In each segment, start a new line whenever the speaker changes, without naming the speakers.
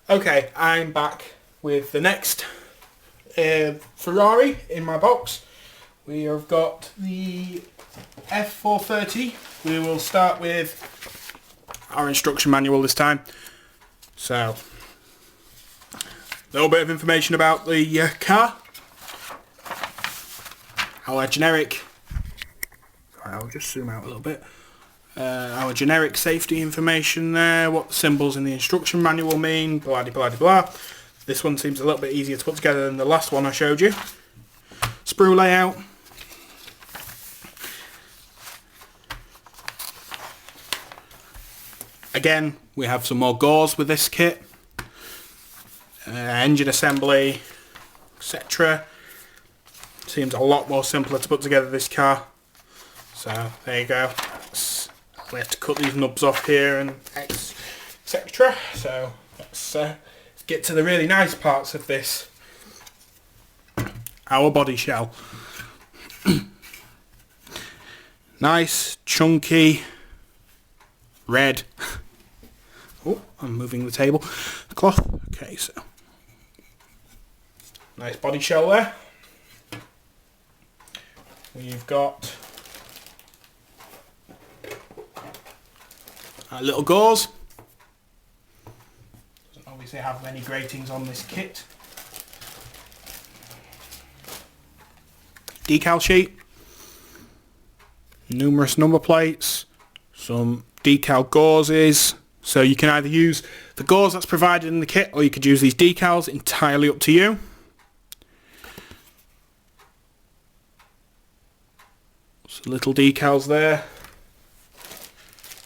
Okay, I'm back with the next Ferrari in my box. We have got the F430. We will start with our instruction manual this time. So, a little bit of information about the car. Our generic... I'll just zoom out a little bit. Our generic safety information there, what the symbols in the instruction manual mean, blah de blah de blah. This one seems a little bit easier to put together than the last one I showed you. Sprue layout. Again, we have some more gauze with this kit. Engine assembly, etc. Seems a lot more simpler to put together this car. So, there you go. We have to cut these nubs off here and etc. So let's get to the really nice parts of this. Our body shell. Nice, chunky, red. Oh, I'm moving the table. Cloth. Okay, so nice body shell there. We've got a little gauze. Doesn't obviously have many gratings on this kit. Decal sheet. Numerous number plates. Some decal gauzes. So you can either use the gauze that's provided in the kit or you could use these decals, entirely up to you. Some little decals there.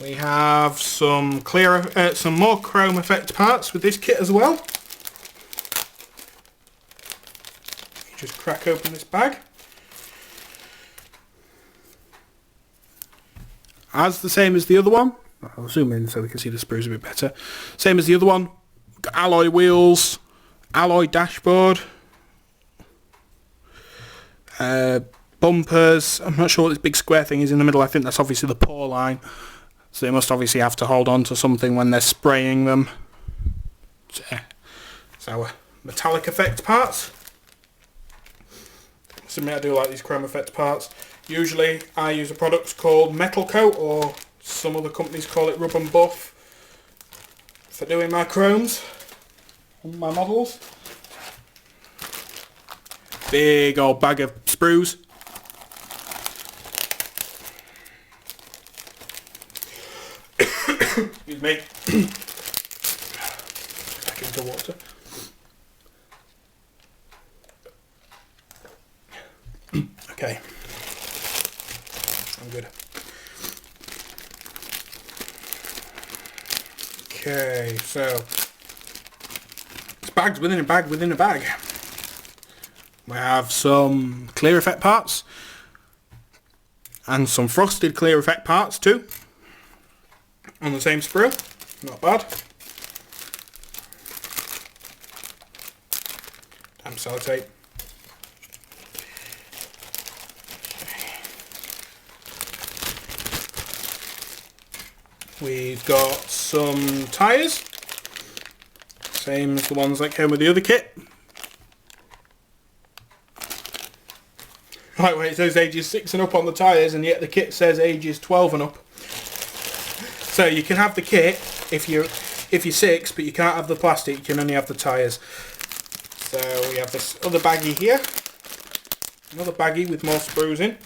We have some some more chrome effect parts with this kit as well. You just crack open this bag. As the same as the other one. I'll zoom in so we can see the sprues a bit better. Same as the other one. We've got alloy wheels, alloy dashboard, bumpers. I'm not sure what this big square thing is in the middle. I think that's obviously the pour line. So they must obviously have to hold on to something when they're spraying them. So, it's our metallic effect parts. I do like these chrome effect parts. Usually I use a product called Metal Coat, or some other companies call it Rub and Buff, for doing my chromes on my models. Big old bag of sprues. Excuse me. Back into water. Okay. I'm good. Okay, so it's bags within a bag within a bag. We have some clear effect parts and some frosted clear effect parts too. On the same sprue, not bad. Damn sellotape. We've got some tyres, same as the ones that came with the other kit. Right, where it says ages 6 and up on the tyres, and yet the kit says ages 12 and up. So you can have the kit if you're 6, but you can't have the plastic. You can only have the tyres. So we have this other baggie here, another baggie with more sprues in.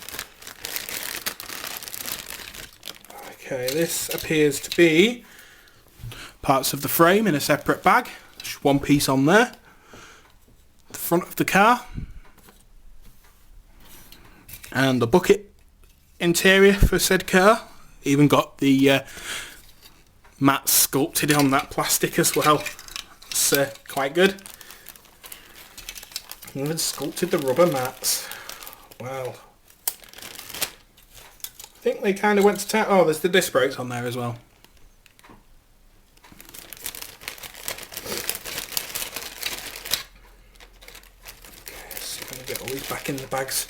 Okay, this appears to be parts of the frame in a separate bag. Just one piece on there. The front of the car. And the bucket interior for said car. Even got the mats sculpted on that plastic as well. It's quite good. Even sculpted the rubber mats. Wow. I think they kind of went to town. Oh, there's the disc brakes on there as well. Okay, so I'm going to get all these back in the bags.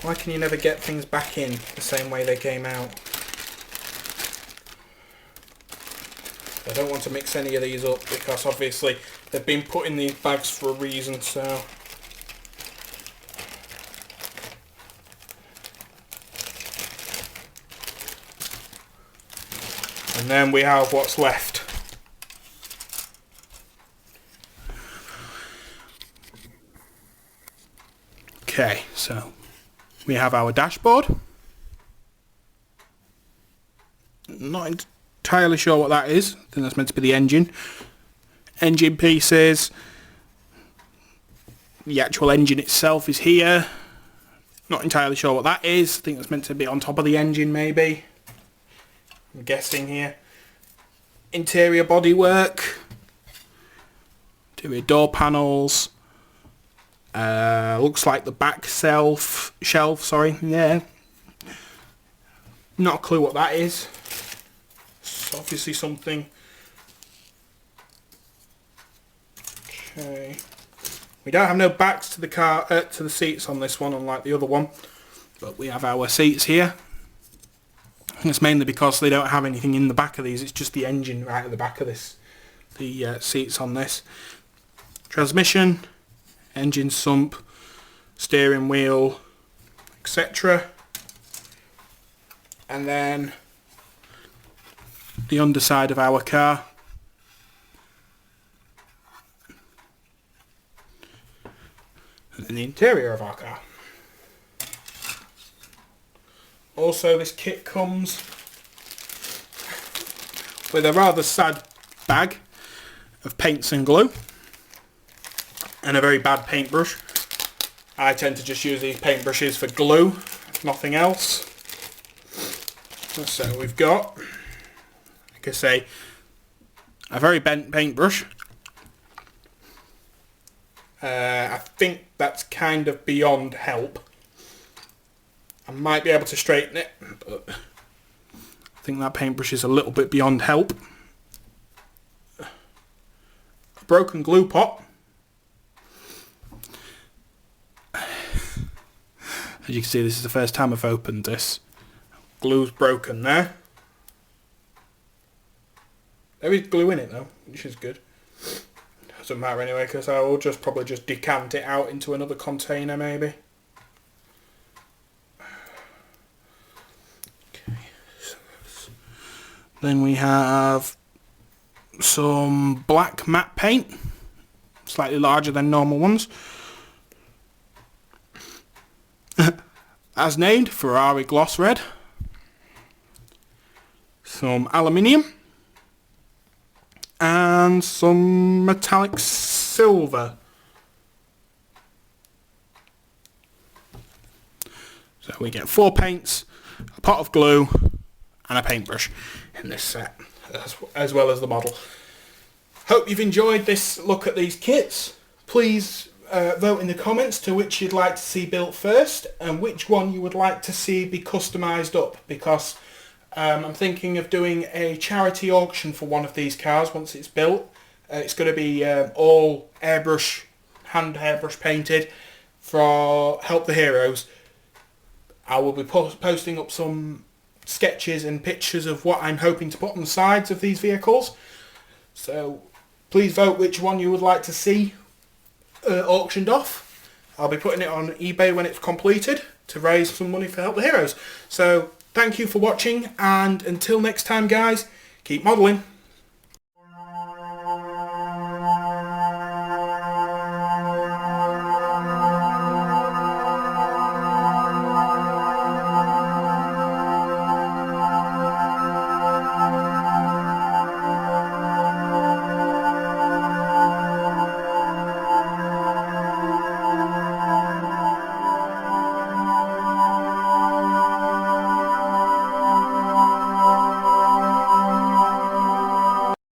Why can you never get things back in the same way they came out? I don't want to mix any of these up because obviously they've been put in these bags for a reason, so. And then we have what's left. Okay, so we have our dashboard. Not entirely sure what that is. I think that's meant to be the engine. Engine pieces. The actual engine itself is here. Not entirely sure what that is. I think that's meant to be on top of the engine maybe. I'm guessing here. Interior bodywork. Door panels. Looks like the back shelf, yeah. Not a clue what that is. It's obviously something. Okay. We don't have no backs to the car, to the seats on this one, unlike the other one. But we have our seats here. I think it's mainly because they don't have anything in the back of these. It's just the engine right at the back of this. The seats on this. Transmission, engine sump, steering wheel, etc. And then the underside of our car. And then the interior of our car. Also, this kit comes with a rather sad bag of paints and glue and a very bad paintbrush. I tend to just use these paintbrushes for glue, nothing else. So we've got, like I say, a very bent paintbrush. I think that's kind of beyond help. I might be able to straighten it, but I think that paintbrush is a little bit beyond help. A broken glue pot. As you can see, this is the first time I've opened this. Glue's broken there. There is glue in it though, which is good. Doesn't matter anyway, because I will probably just decant it out into another container maybe. Then we have some black matte paint, slightly larger than normal ones. As named, Ferrari gloss red. Some aluminium. And some metallic silver. So we get 4 paints, a pot of glue, and a paintbrush in this set, as well as the model. Hope you've enjoyed this look at these kits. Please vote in the comments to which you'd like to see built first and which one you would like to see be customised up, because I'm thinking of doing a charity auction for one of these cars once it's built. It's going to be all airbrush, hand airbrush painted for Help the Heroes. I will be posting up some sketches and pictures of what I'm hoping to put on the sides of these vehicles. So please vote which one you would like to see auctioned off. I'll be putting it on eBay when it's completed to raise some money for Help the Heroes. So thank you for watching, and until next time guys, keep modelling.